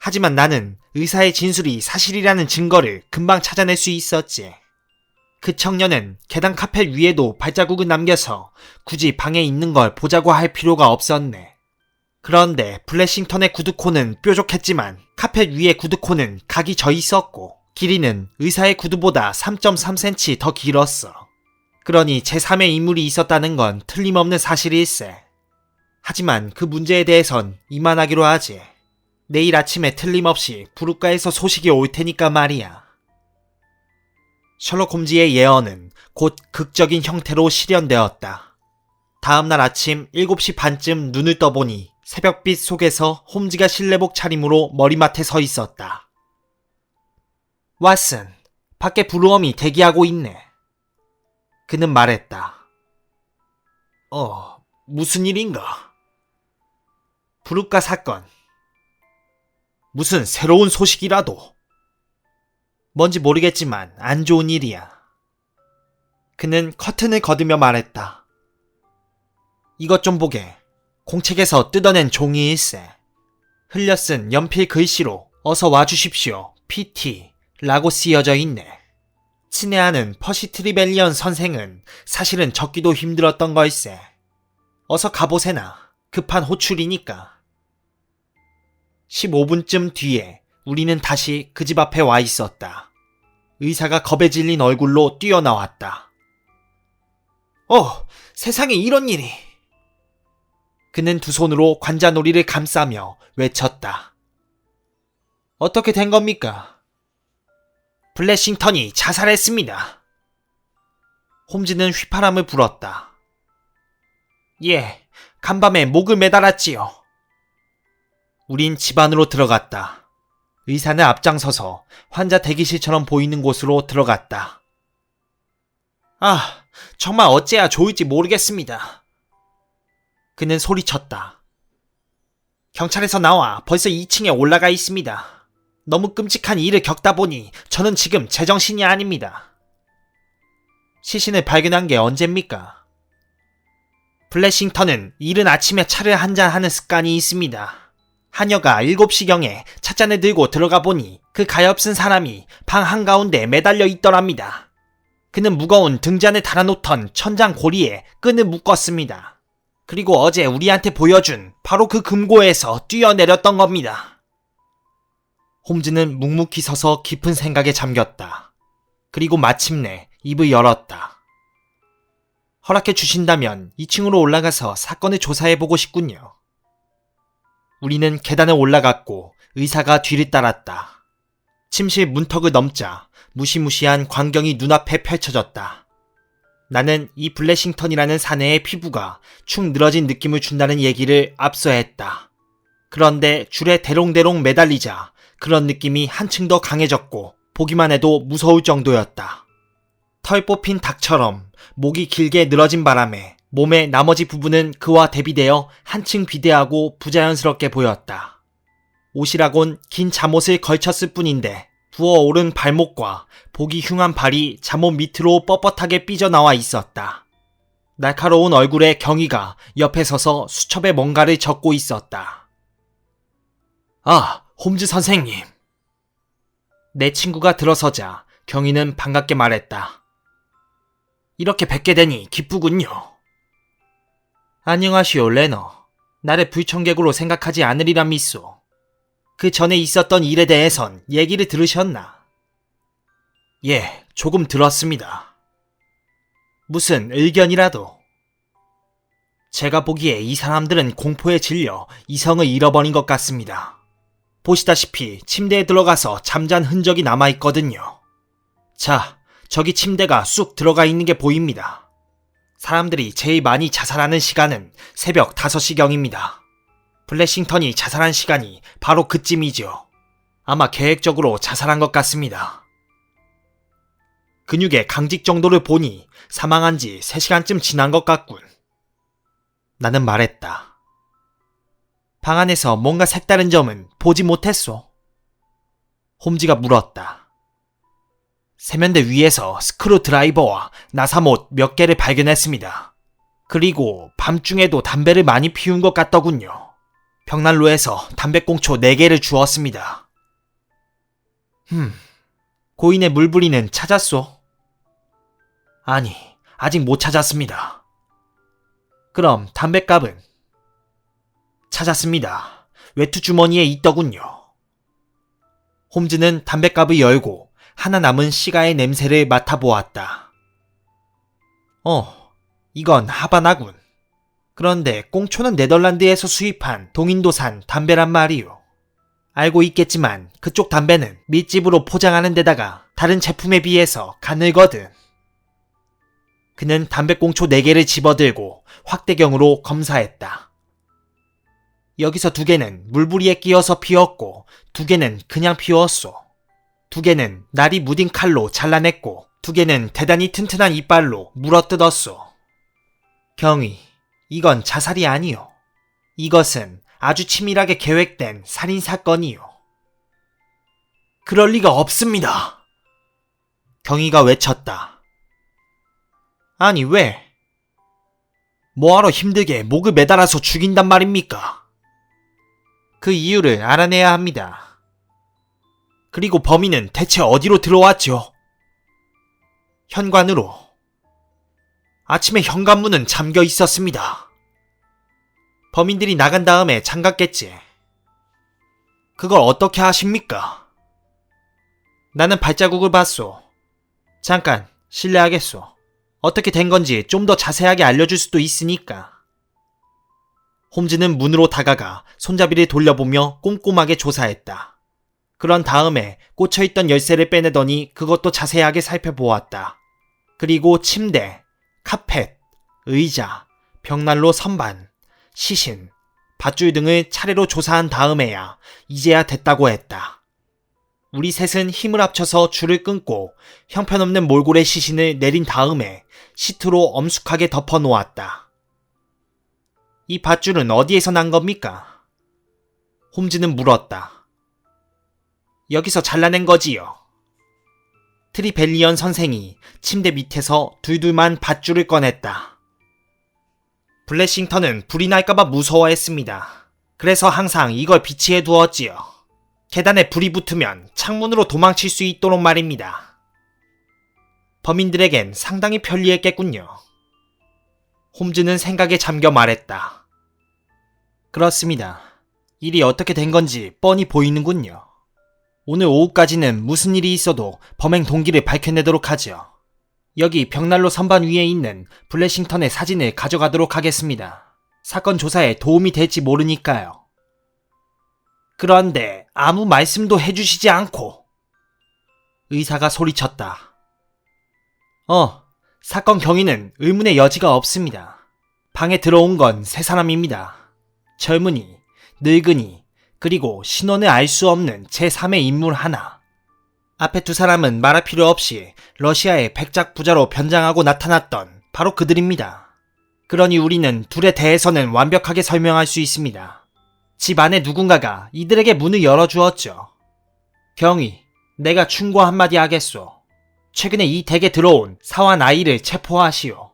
Speaker 1: 하지만 나는 의사의 진술이 사실이라는 증거를 금방 찾아낼 수 있었지. 그 청년은 계단 카펫 위에도 발자국을 남겨서 굳이 방에 있는 걸 보자고 할 필요가 없었네. 그런데 블래싱턴의 구두코는 뾰족했지만 카펫 위의 구두코는 각이 져 있었고 길이는 의사의 구두보다 3.3cm 더 길었어. 그러니 제3의 인물이 있었다는 건 틀림없는 사실일세. 하지만 그 문제에 대해선 이만하기로 하지. 내일 아침에 틀림없이 부둣가에서 소식이 올 테니까 말이야. 셜록 홈즈의 예언은 곧 극적인 형태로 실현되었다. 다음날 아침 7시 반쯤 눈을 떠보니 새벽빛 속에서 홈즈가 실내복 차림으로 머리맡에 서 있었다. 왓슨, 밖에 브루엄이 대기하고 있네. 그는 말했다. 무슨 일인가? 부둣가 사건. 무슨 새로운 소식이라도. 뭔지 모르겠지만 안 좋은 일이야. 그는 커튼을 걷으며 말했다. 이것 좀 보게. 공책에서 뜯어낸 종이일세. 흘려쓴 연필 글씨로 어서 와주십시오. PT 라고 쓰여져 있네. 친애하는 퍼시 트리벨리언 선생은 사실은 적기도 힘들었던 걸세. 어서 가보세나. 급한 호출이니까. 15분쯤 뒤에 우리는 다시 그 집 앞에 와 있었다. 의사가 겁에 질린 얼굴로 뛰어나왔다. 세상에 이런 일이. 그는 두 손으로 관자놀이를 감싸며 외쳤다. 어떻게 된 겁니까? 블래싱턴이 자살했습니다. 홈즈는 휘파람을 불었다. 예, 간밤에 목을 매달았지요. 우린 집 안으로 들어갔다. 의사는 앞장서서 환자 대기실처럼 보이는 곳으로 들어갔다. 정말 어째야 좋을지 모르겠습니다. 그는 소리쳤다. 경찰에서 나와 벌써 2층에 올라가 있습니다. 너무 끔찍한 일을 겪다 보니 저는 지금 제정신이 아닙니다. 시신을 발견한 게 언제입니까? 블래싱턴은 이른 아침에 차를 한잔하는 습관이 있습니다. 하녀가 7시경에 찻잔을 들고 들어가 보니 그 가엾은 사람이 방 한가운데 매달려 있더랍니다. 그는 무거운 등잔에 달아놓던 천장 고리에 끈을 묶었습니다. 그리고 어제 우리한테 보여준 바로 그 금고에서 뛰어내렸던 겁니다. 홈즈는 묵묵히 서서 깊은 생각에 잠겼다. 그리고 마침내 입을 열었다. 허락해 주신다면 2층으로 올라가서 사건을 조사해보고 싶군요. 우리는 계단을 올라갔고 의사가 뒤를 따랐다. 침실 문턱을 넘자 무시무시한 광경이 눈앞에 펼쳐졌다. 나는 이 블래싱턴이라는 사내의 피부가 축 늘어진 느낌을 준다는 얘기를 앞서 했다. 그런데 줄에 대롱대롱 매달리자 그런 느낌이 한층 더 강해졌고 보기만 해도 무서울 정도였다. 털 뽑힌 닭처럼 목이 길게 늘어진 바람에 몸의 나머지 부분은 그와 대비되어 한층 비대하고 부자연스럽게 보였다. 옷이라곤 긴 잠옷을 걸쳤을 뿐인데 부어오른 발목과 보기 흉한 발이 잠옷 밑으로 뻣뻣하게 삐져나와 있었다. 날카로운 얼굴의 경위가 옆에 서서 수첩에 뭔가를 적고 있었다. 홈즈 선생님. 내 친구가 들어서자 경위는 반갑게 말했다. 이렇게 뵙게 되니 기쁘군요. 안녕하시오, 레너. 나를 불청객으로 생각하지 않으리라 믿소. 그 전에 있었던 일에 대해선 얘기를 들으셨나? 예, 조금 들었습니다. 무슨 의견이라도? 제가 보기에 이 사람들은 공포에 질려 이성을 잃어버린 것 같습니다. 보시다시피 침대에 들어가서 잠잔 흔적이 남아있거든요. 자, 저기 침대가 쑥 들어가 있는 게 보입니다. 사람들이 제일 많이 자살하는 시간은 새벽 5시경입니다. 블래싱턴이 자살한 시간이 바로 그쯤이죠. 아마 계획적으로 자살한 것 같습니다. 근육의 강직 정도를 보니 사망한 지 3시간쯤 지난 것 같군. 나는 말했다. 방 안에서 뭔가 색다른 점은 보지 못했소. 홈즈가 물었다. 세면대 위에서 스크루 드라이버와 나사못 몇 개를 발견했습니다. 그리고 밤중에도 담배를 많이 피운 것 같더군요. 벽난로에서 담배꽁초 4개를 주었습니다. 고인의 물부리는 찾았소? 아니, 아직 못 찾았습니다. 그럼 담뱃갑은? 찾았습니다. 외투 주머니에 있더군요. 홈즈는 담뱃갑을 열고 하나 남은 시가의 냄새를 맡아보았다. 이건 하바나군. 그런데 꽁초는 네덜란드에서 수입한 동인도산 담배란 말이요. 알고 있겠지만 그쪽 담배는 밑집으로 포장하는 데다가 다른 제품에 비해서 가늘거든. 그는 담배꽁초 4개를 집어들고 확대경으로 검사했다. 여기서 2개는 물부리에 끼어서 피웠고 2개는 그냥 피웠소. 2개는 날이 무딘 칼로 잘라냈고 2개는 대단히 튼튼한 이빨로 물어뜯었소. 경위, 이건 자살이 아니요. 이것은 아주 치밀하게 계획된 살인사건이요. 그럴 리가 없습니다. 경위가 외쳤다. 아니 왜? 뭐하러 힘들게 목을 매달아서 죽인단 말입니까? 그 이유를 알아내야 합니다. 그리고 범인은 대체 어디로 들어왔죠? 현관으로. 아침에 현관문은 잠겨 있었습니다. 범인들이 나간 다음에 잠갔겠지. 그걸 어떻게 아십니까? 나는 발자국을 봤소. 잠깐, 실례하겠소. 어떻게 된 건지 좀 더 자세하게 알려줄 수도 있으니까. 홈즈는 문으로 다가가 손잡이를 돌려보며 꼼꼼하게 조사했다. 그런 다음에 꽂혀있던 열쇠를 빼내더니 그것도 자세하게 살펴보았다. 그리고 침대, 카펫, 의자, 벽난로 선반, 시신, 밧줄 등을 차례로 조사한 다음에야 이제야 됐다고 했다. 우리 셋은 힘을 합쳐서 줄을 끊고 형편없는 몰골의 시신을 내린 다음에 시트로 엄숙하게 덮어 놓았다. 이 밧줄은 어디에서 난 겁니까? 홈즈는 물었다. 여기서 잘라낸 거지요. 트리벨리언 선생이 침대 밑에서 둘둘만 밧줄을 꺼냈다. 블래싱턴은 불이 날까봐 무서워했습니다. 그래서 항상 이걸 비치해 두었지요. 계단에 불이 붙으면 창문으로 도망칠 수 있도록 말입니다. 범인들에겐 상당히 편리했겠군요. 홈즈는 생각에 잠겨 말했다. 그렇습니다. 일이 어떻게 된 건지 뻔히 보이는군요. 오늘 오후까지는 무슨 일이 있어도 범행 동기를 밝혀내도록 하죠. 여기 벽난로 선반 위에 있는 블래싱턴의 사진을 가져가도록 하겠습니다. 사건 조사에 도움이 될지 모르니까요. 그런데 아무 말씀도 해주시지 않고. 의사가 소리쳤다. 사건 경위는 의문의 여지가 없습니다. 방에 들어온 건 3사람입니다. 젊은이, 늙은이, 그리고 신원을 알 수 없는 제3의 인물 하나. 앞에 2사람은 말할 필요 없이 러시아의 백작 부자로 변장하고 나타났던 바로 그들입니다. 그러니 우리는 둘에 대해서는 완벽하게 설명할 수 있습니다. 집 안에 누군가가 이들에게 문을 열어주었죠. 경위, 내가 충고 한마디 하겠소. 최근에 이 댁에 들어온 사환 아이를 체포하시오.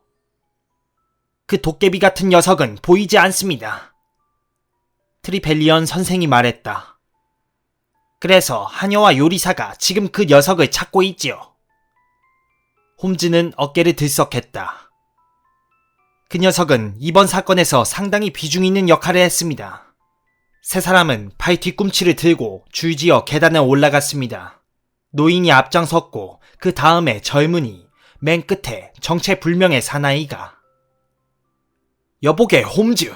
Speaker 1: 그 도깨비 같은 녀석은 보이지 않습니다. 트리벨리언 선생이 말했다. 그래서 하녀와 요리사가 지금 그 녀석을 찾고 있지요. 홈즈는 어깨를 들썩했다. 그 녀석은 이번 사건에서 상당히 비중 있는 역할을 했습니다. 3사람은 발 뒤꿈치를 들고 줄지어 계단에 올라갔습니다. 노인이 앞장섰고 그 다음에 젊은이, 맨 끝에 정체불명의 사나이가. 여보게 홈즈.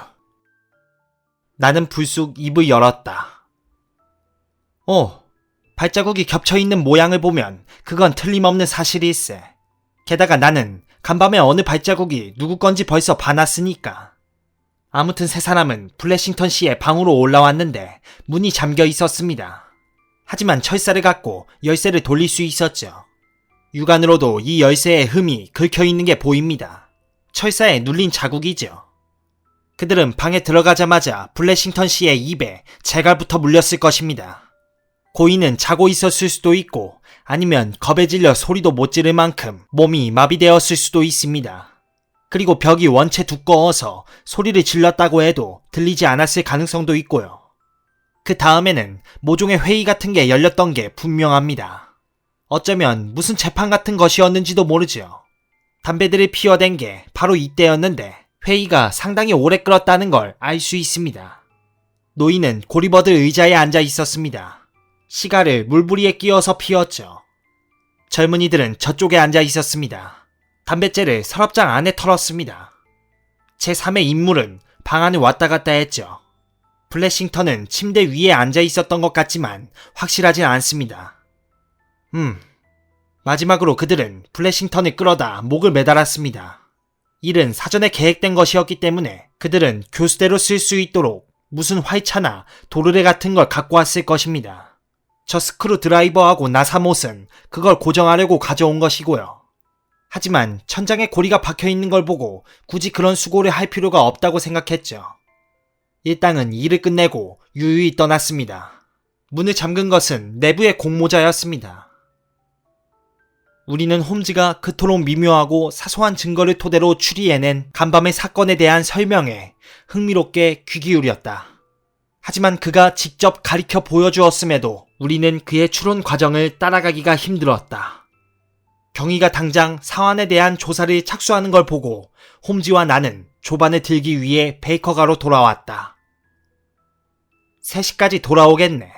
Speaker 1: 나는 불쑥 입을 열었다. 발자국이 겹쳐있는 모양을 보면 그건 틀림없는 사실일세. 게다가 나는 간밤에 어느 발자국이 누구 건지 벌써 봐놨으니까. 아무튼 3사람은 블래싱턴 씨의 방으로 올라왔는데 문이 잠겨 있었습니다. 하지만 철사를 갖고 열쇠를 돌릴 수 있었죠. 육안으로도 이 열쇠의 흠이 긁혀있는 게 보입니다. 철사에 눌린 자국이죠. 그들은 방에 들어가자마자 블래싱턴 씨의 입에 재갈부터 물렸을 것입니다. 고인은 자고 있었을 수도 있고 아니면 겁에 질려 소리도 못 지를 만큼 몸이 마비되었을 수도 있습니다. 그리고 벽이 원체 두꺼워서 소리를 질렀다고 해도 들리지 않았을 가능성도 있고요. 그 다음에는 모종의 회의 같은 게 열렸던 게 분명합니다. 어쩌면 무슨 재판 같은 것이었는지도 모르죠. 담배들을 피워댄 게 바로 이때였는데 회의가 상당히 오래 끌었다는 걸 알 수 있습니다. 노인은 고리버들 의자에 앉아 있었습니다. 시가를 물부리에 끼워서 피웠죠. 젊은이들은 저쪽에 앉아 있었습니다. 담뱃재를 서랍장 안에 털었습니다. 제3의 인물은 방 안을 왔다 갔다 했죠. 블래싱턴은 침대 위에 앉아 있었던 것 같지만 확실하진 않습니다. 마지막으로 그들은 블래싱턴을 끌어다 목을 매달았습니다. 일은 사전에 계획된 것이었기 때문에 그들은 교수대로 쓸 수 있도록 무슨 화이차나 도르래 같은 걸 갖고 왔을 것입니다. 저 스크루 드라이버하고 나사못은 그걸 고정하려고 가져온 것이고요. 하지만 천장에 고리가 박혀 있는 걸 보고 굳이 그런 수고를 할 필요가 없다고 생각했죠. 일당은 일을 끝내고 유유히 떠났습니다. 문을 잠근 것은 내부의 공모자였습니다. 우리는 홈즈가 그토록 미묘하고 사소한 증거를 토대로 추리해낸 간밤의 사건에 대한 설명에 흥미롭게 귀 기울였다. 하지만 그가 직접 가리켜 보여주었음에도 우리는 그의 추론 과정을 따라가기가 힘들었다. 경위가 당장 사안에 대한 조사를 착수하는 걸 보고 홈즈와 나는 조반을 들기 위해 베이커가로 돌아왔다. 3시까지 돌아오겠네.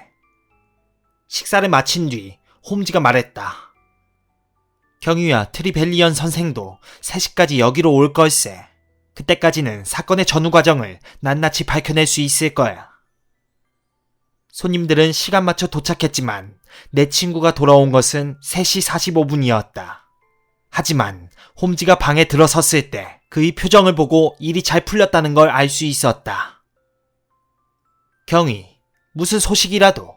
Speaker 1: 식사를 마친 뒤 홈즈가 말했다. 경위와 트리벨리언 선생도 3시까지 여기로 올 걸세. 그때까지는 사건의 전후 과정을 낱낱이 밝혀낼 수 있을 거야. 손님들은 시간 맞춰 도착했지만 내 친구가 돌아온 것은 3시 45분이었다. 하지만 홈즈가 방에 들어섰을 때 그의 표정을 보고 일이 잘 풀렸다는 걸 알 수 있었다. 경위, 무슨 소식이라도.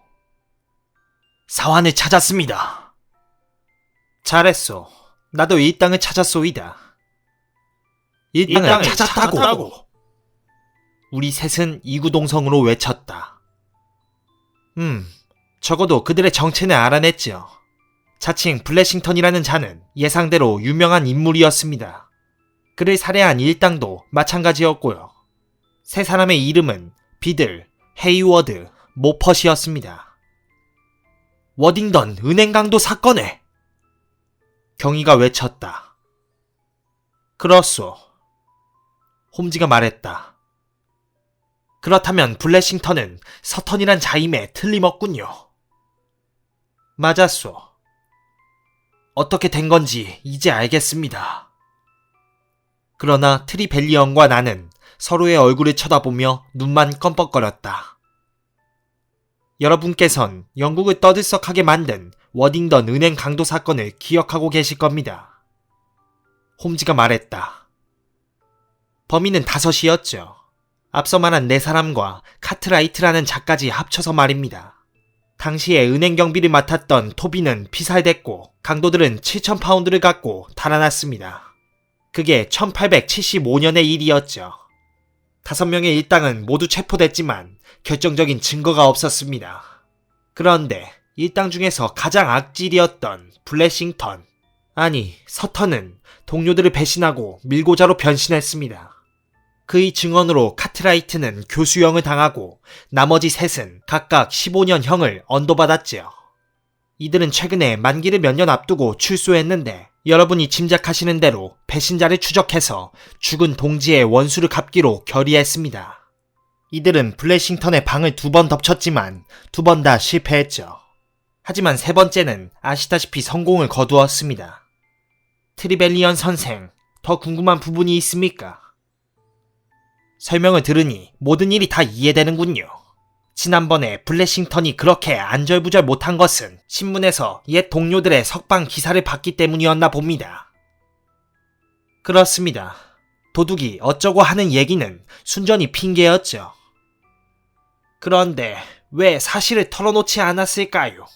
Speaker 1: 사환을 찾았습니다. 잘했소. 나도 이 땅을 찾았소이다. 이 땅을 찾았다고. 우리 셋은 이구동성으로 외쳤다. 적어도 그들의 정체는 알아냈지요. 자칭 블래싱턴이라는 자는 예상대로 유명한 인물이었습니다. 그를 살해한 일당도 마찬가지였고요. 세 사람의 이름은 비들, 헤이워드, 모퍼시였습니다. 워딩던 은행 강도 사건에! 경위가 외쳤다. 그렇소. 홈즈가 말했다. 그렇다면 블래싱턴은 서턴이란 자임에 틀림없군요. 맞았소. 어떻게 된 건지 이제 알겠습니다. 그러나 트리벨리언과 나는 서로의 얼굴을 쳐다보며 눈만 껌뻑거렸다. 여러분께선 영국을 떠들썩하게 만든 워딩던 은행 강도 사건을 기억하고 계실 겁니다. 홈즈가 말했다. 범인은 5이었죠. 앞서 말한 4사람과 카트라이트라는 자까지 합쳐서 말입니다. 당시에 은행 경비를 맡았던 토비는 피살됐고 강도들은 7,000파운드를 갖고 달아났습니다. 그게 1875년의 일이었죠. 5명의 일당은 모두 체포됐지만 결정적인 증거가 없었습니다. 그런데 일당 중에서 가장 악질이었던 블래싱턴, 아니 서턴은 동료들을 배신하고 밀고자로 변신했습니다. 그의 증언으로 카트라이트는 교수형을 당하고 나머지 셋은 각각 15년형을 언도받았지요. 이들은 최근에 만기를 몇 년 앞두고 출소했는데 여러분이 짐작하시는 대로 배신자를 추적해서 죽은 동지의 원수를 갚기로 결의했습니다. 이들은 블래싱턴의 방을 2번 덮쳤지만 2번 다 실패했죠. 하지만 3번째는 아시다시피 성공을 거두었습니다. 트리벨리언 선생, 더 궁금한 부분이 있습니까? 설명을 들으니 모든 일이 다 이해되는군요. 지난번에 블래싱턴이 그렇게 안절부절 못한 것은 신문에서 옛 동료들의 석방 기사를 봤기 때문이었나 봅니다. 그렇습니다. 도둑이 어쩌고 하는 얘기는 순전히 핑계였죠. 그런데 왜 사실을 털어놓지 않았을까요?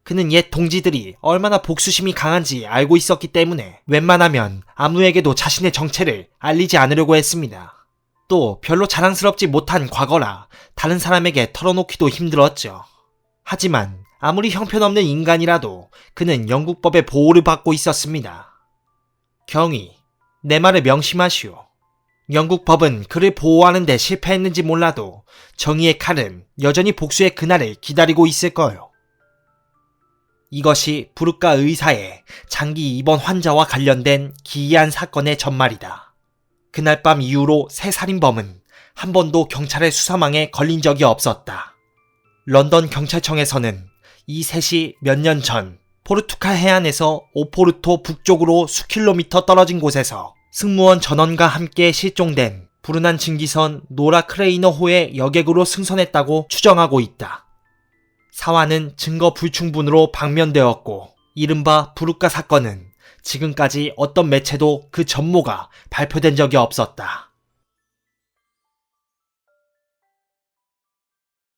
Speaker 1: 그는 옛 동지들이 얼마나 복수심이 강한지 알고 있었기 때문에 웬만하면 아무에게도 자신의 정체를 알리지 않으려고 했습니다. 또 별로 자랑스럽지 못한 과거라 다른 사람에게 털어놓기도 힘들었죠. 하지만 아무리 형편없는 인간이라도 그는 영국법의 보호를 받고 있었습니다. 경위, 내 말을 명심하시오. 영국법은 그를 보호하는 데 실패했는지 몰라도 정의의 칼은 여전히 복수의 그날을 기다리고 있을 거요. 이것이 부르카 의사의 장기 입원 환자와 관련된 기이한 사건의 전말이다. 그날 밤 이후로 새 살인범은 한 번도 경찰의 수사망에 걸린 적이 없었다. 런던 경찰청에서는 이 셋이 몇 년 전 포르투갈 해안에서 오포르토 북쪽으로 수킬로미터 떨어진 곳에서 승무원 전원과 함께 실종된 불운한 증기선 노라 크레이너호의 여객으로 승선했다고 추정하고 있다. 사화는 증거 불충분으로 방면되었고 이른바 부르카 사건은 지금까지 어떤 매체도 그 전모가 발표된 적이 없었다.